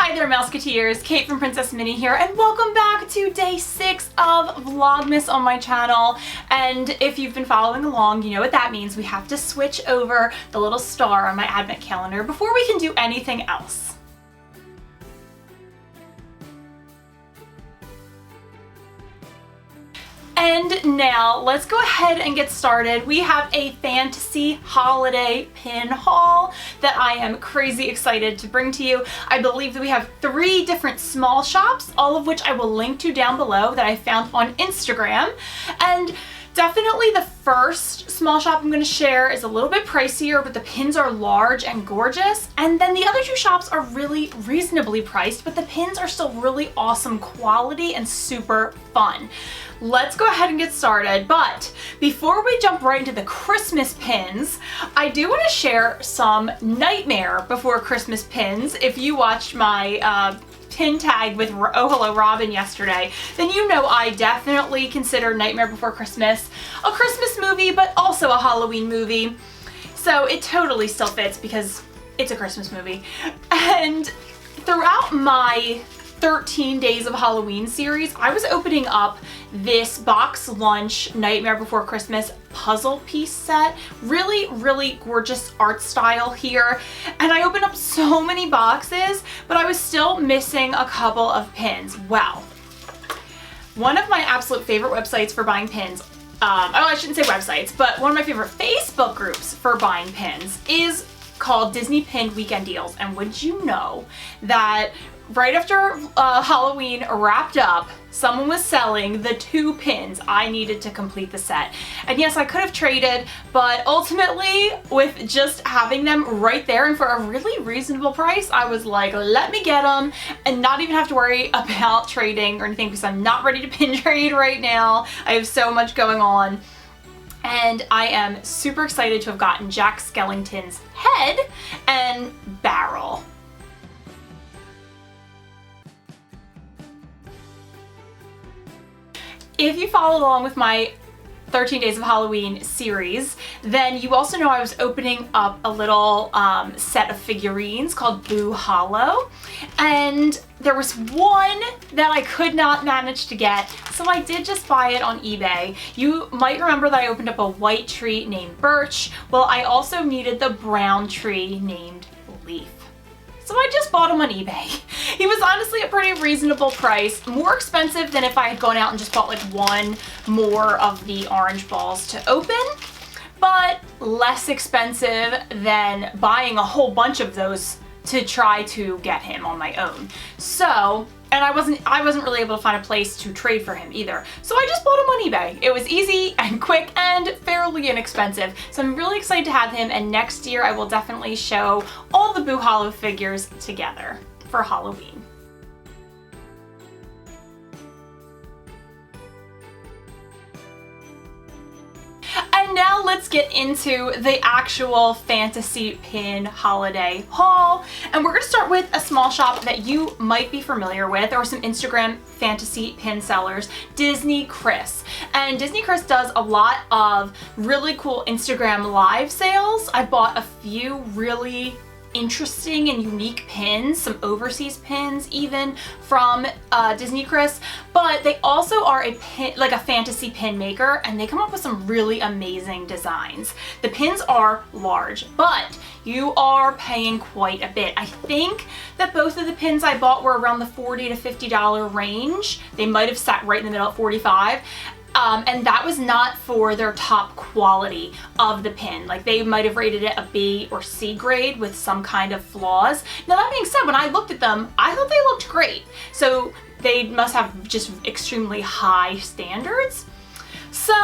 Hi there, Mouseketeers. Kate from PrincessMinnie here, and welcome back to day 6 of Vlogmas on my channel. And if you've been following along, you know what that means. We have to switch over the little star on my advent calendar before we can do anything else. And now let's go ahead and get started. We have a fantasy holiday pin haul that I am crazy excited to bring to you. I believe that we have 3 different small shops, all of which I will link to down below, that I found on Instagram. And definitely the first small shop I'm going to share is a little bit pricier, but the pins are large and gorgeous. And then the other 2 shops are really reasonably priced, but the pins are still really awesome quality and super fun. Let's go ahead and get started, but before we jump right into the Christmas pins, I do want to share some Nightmare Before Christmas pins. If you watched my pin tag with Oh Hello Robin yesterday, then you know I definitely consider Nightmare Before Christmas a Christmas movie, but also a Halloween movie. So it totally still fits because it's a Christmas movie. And throughout my 13 Days of Halloween series, I was opening up this box lunch Nightmare Before Christmas puzzle piece set. Really gorgeous art style here. And I opened up so many boxes, but I was still missing a couple of pins. Well, one of my absolute favorite websites for buying pins, I shouldn't say websites, but one of my favorite Facebook groups for buying pins is called Disney Pin Weekend Deals. And would you know that right after Halloween wrapped up, someone was selling the 2 pins I needed to complete the set. And yes, I could have traded, but ultimately, with just having them right there and for a really reasonable price, I was like, let me get them and not even have to worry about trading or anything, because I'm not ready to pin trade right now. I have so much going on. And I am super excited to have gotten Jack Skellington's head and barrel. If you followed along with my 13 Days of Halloween series, then you also know I was opening up a little set of figurines called Boo Hollow. And there was one that I could not manage to get, so I did just buy it on eBay. You might remember that I opened up a white tree named Birch. Well, I also needed the brown tree named Leaf. So I just bought him on eBay. He was honestly a pretty reasonable price, more expensive than if I had gone out and just bought like one more of the orange balls to open, but less expensive than buying a whole bunch of those to try to get him on my own. So, and I wasn't really able to find a place to trade for him either. So I just bought him on eBay. It was easy and quick and fairly inexpensive. So I'm really excited to have him, and next year I will definitely show all the Boo Hollow figures together for Halloween. And now let's get into the actual fantasy pin holiday haul. And we're going to start with a small shop that you might be familiar with, or some Instagram fantasy pin sellers, Disney Kriss. And Disney Kriss does a lot of really cool Instagram live sales. I bought a few really interesting and unique pins, some overseas pins even from Disney Kriss, but they also are a pin, like a fantasy pin maker, and they come up with some really amazing designs. The pins are large, but you are paying quite a bit. I think that both of the pins I bought were around the $40 to $50 range. They might have sat right in the middle at $45. And that was not for their top quality of the pin. Like, they might have rated it a B or C grade with some kind of flaws. Now, that being said, when I looked at them, I thought they looked great. So they must have just extremely high standards. So,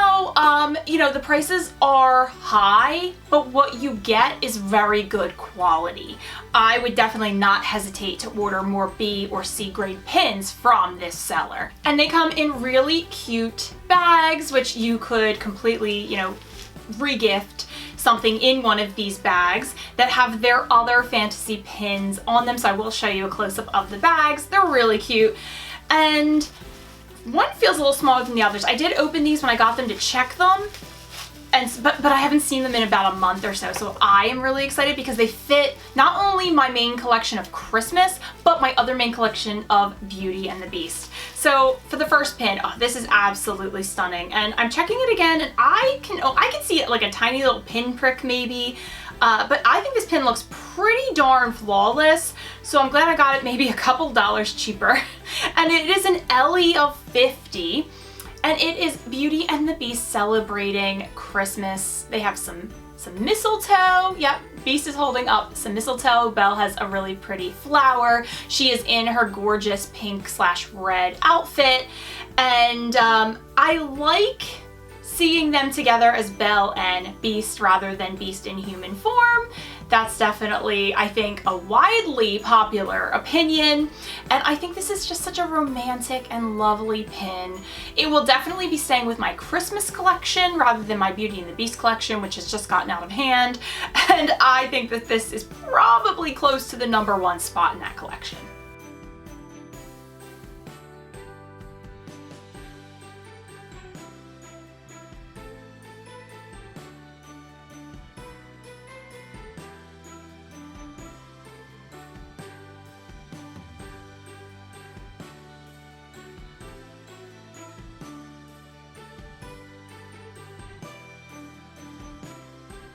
you know, the prices are high, but what you get is very good quality. I would definitely not hesitate to order more B or C grade pins from this seller. And they come in really cute bags, which you could completely, you know, re-gift something in one of these bags that have their other fantasy pins on them. So I will show you a close-up of the bags. They're really cute. And one feels a little smaller than the others. I did open these when I got them to check them, but I haven't seen them in about a month or so, so I am really excited because they fit not only my main collection of Christmas, but my other main collection of Beauty and the Beast. So for the first pin, oh, this is absolutely stunning, and I'm checking it again, and I can see it like a tiny little pin prick maybe, but I think this pin looks pretty darn flawless, so I'm glad I got it maybe a couple dollars cheaper. And it is an Ellie of 50. And it is Beauty and the Beast celebrating Christmas. They have some mistletoe. Yep, Beast is holding up some mistletoe. Belle has a really pretty flower. She is in her gorgeous pink/red outfit. And I like seeing them together as Belle and Beast rather than Beast in human form. That's definitely, I think, a widely popular opinion, and I think this is just such a romantic and lovely pin. It will definitely be staying with my Christmas collection rather than my Beauty and the Beast collection, which has just gotten out of hand, and I think that this is probably close to the #1 spot in that collection.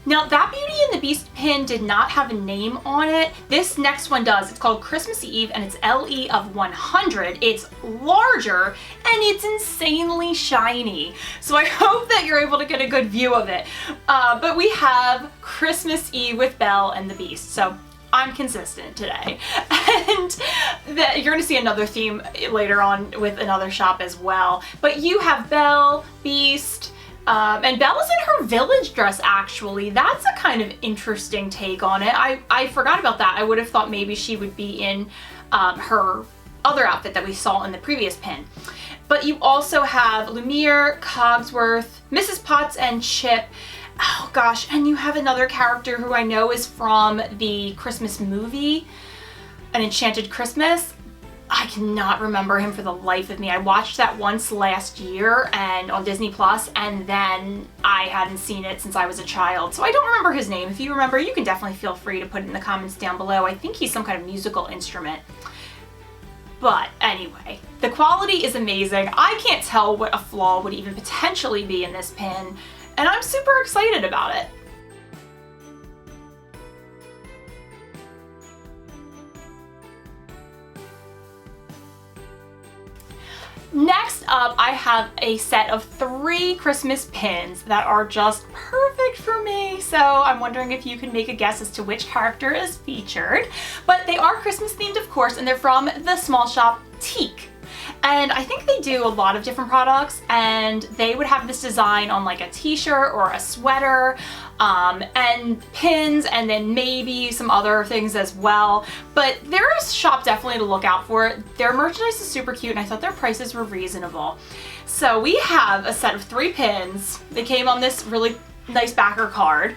Now that Beauty and the Beast pin did not have a name on it. This next one does. It's called Christmas Eve and it's LE of 100. It's larger and it's insanely shiny. So I hope that you're able to get a good view of it. But we have Christmas Eve with Belle and the Beast. So I'm consistent today. And you're gonna see another theme later on with another shop as well. But you have Belle, Beast, and Belle is in her village dress, actually. That's a kind of interesting take on it. I forgot about that. I would have thought maybe she would be in her other outfit that we saw in the previous pin. But you also have Lumiere, Cogsworth, Mrs. Potts, and Chip. Oh gosh, and you have another character who I know is from the Christmas movie, An Enchanted Christmas. I cannot remember him for the life of me. I watched that once last year and on Disney Plus, and then I hadn't seen it since I was a child. So I don't remember his name. If you remember, you can definitely feel free to put it in the comments down below. I think he's some kind of musical instrument. But anyway, the quality is amazing. I can't tell what a flaw would even potentially be in this pin, and I'm super excited about it. Next up, I have a set of 3 Christmas pins that are just perfect for me. So I'm wondering if you can make a guess as to which character is featured. But they are Christmas themed, of course, and they're from the small shop Teak. And I think they do a lot of different products, and they would have this design on like a t-shirt or a sweater, and pins, and then maybe some other things as well. But they're a shop definitely to look out for. Their merchandise is super cute, and I thought their prices were reasonable. So we have a set of 3 pins. They came on this really nice backer card,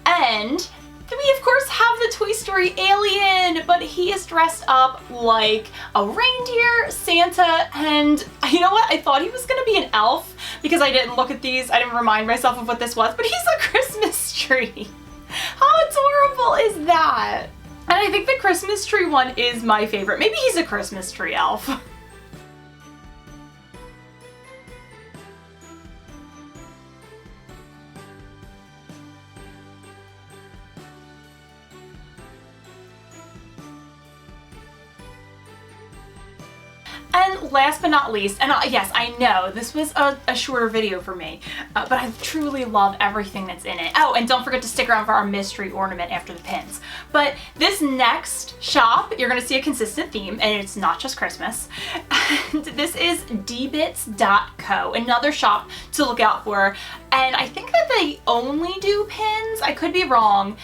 and we of course have the Toy Story alien, but he is dressed up like a reindeer, Santa, and you know what? I thought he was gonna be an elf because I didn't look at these. I didn't remind myself of what this was, but he's a Christmas tree. How adorable is that? And I think the Christmas tree one is my favorite. Maybe he's a Christmas tree elf. And last but not least, and yes, I know this was a shorter video for me, but I truly love everything that's in it. Oh, and don't forget to stick around for our mystery ornament after the pins. But this next shop, you're gonna see a consistent theme, and it's not just Christmas. And this is Dbitsco, another shop to look out for. And I think that they only do pins. I could be wrong,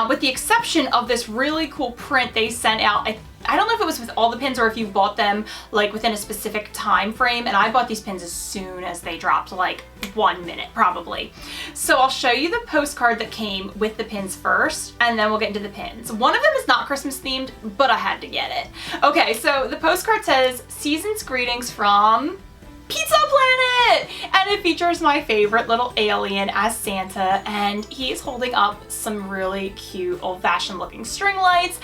with the exception of this really cool print they sent out. I don't know if it was with all the pins or if you bought them like within a specific time frame, and I bought these pins as soon as they dropped, like 1 minute probably. So I'll show you the postcard that came with the pins first, and then we'll get into the pins. One of them is not Christmas themed, but I had to get it. Okay, so the postcard says, "Season's greetings from Pizza Planet! And it features my favorite little alien as Santa, and he's holding up some really cute old-fashioned looking string lights,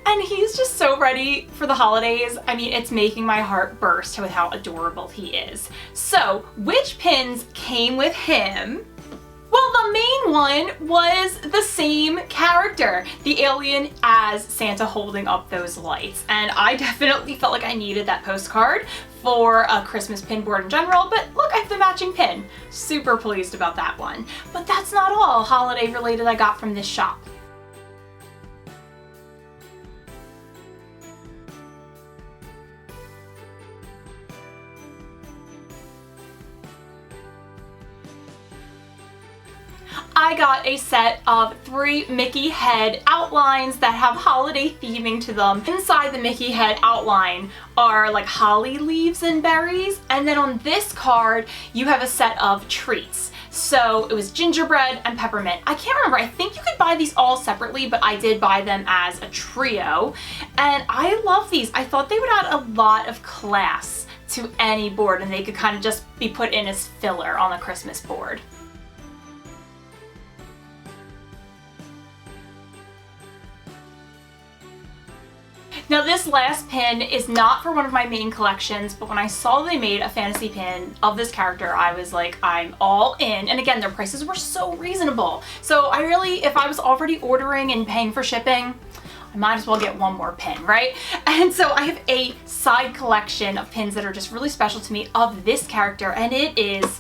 and he's just so ready for the holidays. I mean, it's making my heart burst with how adorable he is. So, which pins came with him? Well, the main one was the same character, the alien as Santa holding up those lights. And I definitely felt like I needed that postcard for a Christmas pin board in general, but look, I have the matching pin. Super pleased about that one. But that's not all holiday related I got from this shop. I got a set of 3 Mickey head outlines that have holiday theming to them. Inside the Mickey head outline are like holly leaves and berries, and then on this card you have a set of treats. So it was gingerbread and peppermint. I can't remember, I think you could buy these all separately, but I did buy them as a trio. And I love these. I thought they would add a lot of class to any board, and they could kind of just be put in as filler on a Christmas board. Now this last pin is not for one of my main collections, but when I saw they made a fantasy pin of this character, I was like, I'm all in. And again, their prices were so reasonable. So I really, if I was already ordering and paying for shipping, I might as well get one more pin, right? And so I have a side collection of pins that are just really special to me of this character, and it is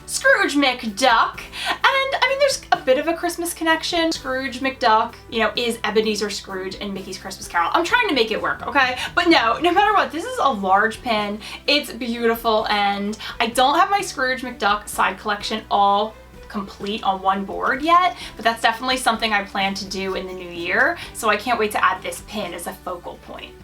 Scrooge McDuck. And I mean, there's a bit of a Christmas connection. Scrooge McDuck, you know, is Ebenezer Scrooge in Mickey's Christmas Carol. I'm trying to make it work, okay? But no matter what, this is a large pin. It's beautiful, and I don't have my Scrooge McDuck side collection all complete on one board yet, but that's definitely something I plan to do in the new year. So I can't wait to add this pin as a focal point.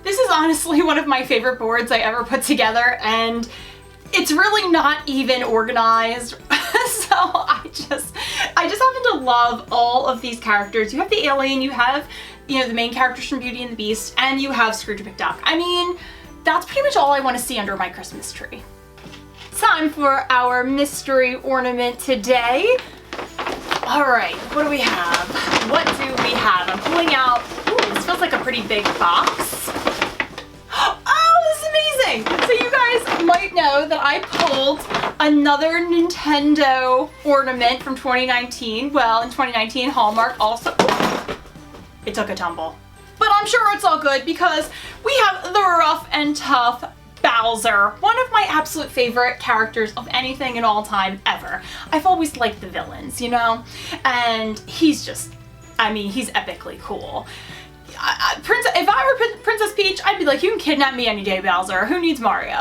This is honestly one of my favorite boards I ever put together, and it's really not even organized. So I just happen to love all of these characters. You have the alien, you have, you know, the main characters from Beauty and the Beast, and you have Scrooge McDuck. I mean, that's pretty much all I want to see under my Christmas tree. Time for our mystery ornament today. All right, what do we have? What do we have? I'm pulling out, ooh, this feels like a pretty big box. Oh, this is amazing! So you guys might know that I pulled another Nintendo ornament from 2019. Well, in 2019, Hallmark also, it took a tumble. But I'm sure it's all good because we have the rough and tough Bowser, one of my absolute favorite characters of anything in all time ever. I've always liked the villains, you know? And he's just, I mean, he's epically cool. If I were Princess Peach, I'd be like, you can kidnap me any day, Bowser. Who needs Mario?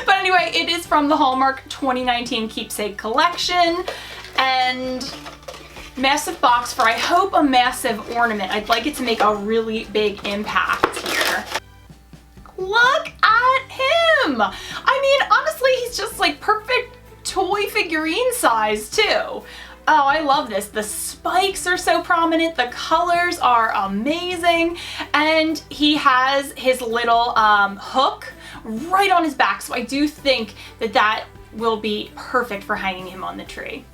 But anyway, it is from the Hallmark 2019 Keepsake Collection. And massive box for, I hope, a massive ornament. I'd like it to make a really big impact here. Look at him! I mean, honestly, he's just like perfect toy figurine size too. Oh, I love this. The spikes are so prominent, the colors are amazing, and he has his little hook right on his back, so I do think that that will be perfect for hanging him on the tree.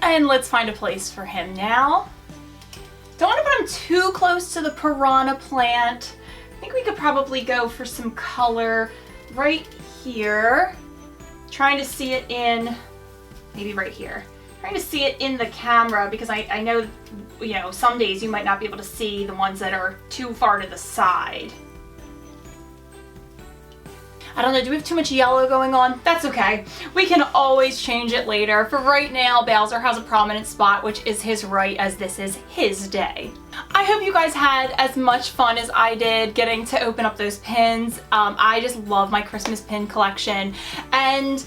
And let's find a place for him now. Don't want to put him too close to the piranha plant. I think we could probably go for some color right here. Trying to see it in, maybe right here. Trying to see it in the camera because I know, you know, some days you might not be able to see the ones that are too far to the side. I don't know, do we have too much yellow going on? That's okay. We can always change it later. For right now, Bowser has a prominent spot, which is his right, as this is his day. I hope you guys had as much fun as I did getting to open up those pins. I just love my Christmas pin collection, and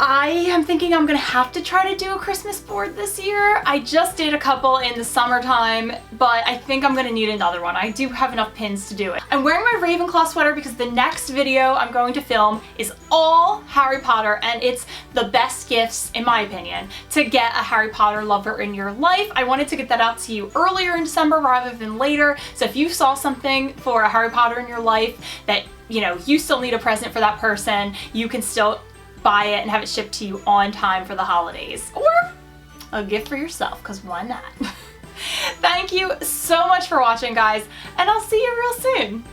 I am thinking I'm gonna have to try to do a Christmas board this year. I just did a couple in the summertime, but I think I'm gonna need another one. I do have enough pins to do it. I'm wearing my Ravenclaw sweater because the next video I'm going to film is all Harry Potter, and it's the best gifts, in my opinion, to get a Harry Potter lover in your life. I wanted to get that out to you earlier in December rather than later, so if you saw something for a Harry Potter in your life that, you know, you still need a present for that person, you can still buy it and have it shipped to you on time for the holidays, or a gift for yourself, because why not? Thank you so much for watching, guys, and I'll see you real soon.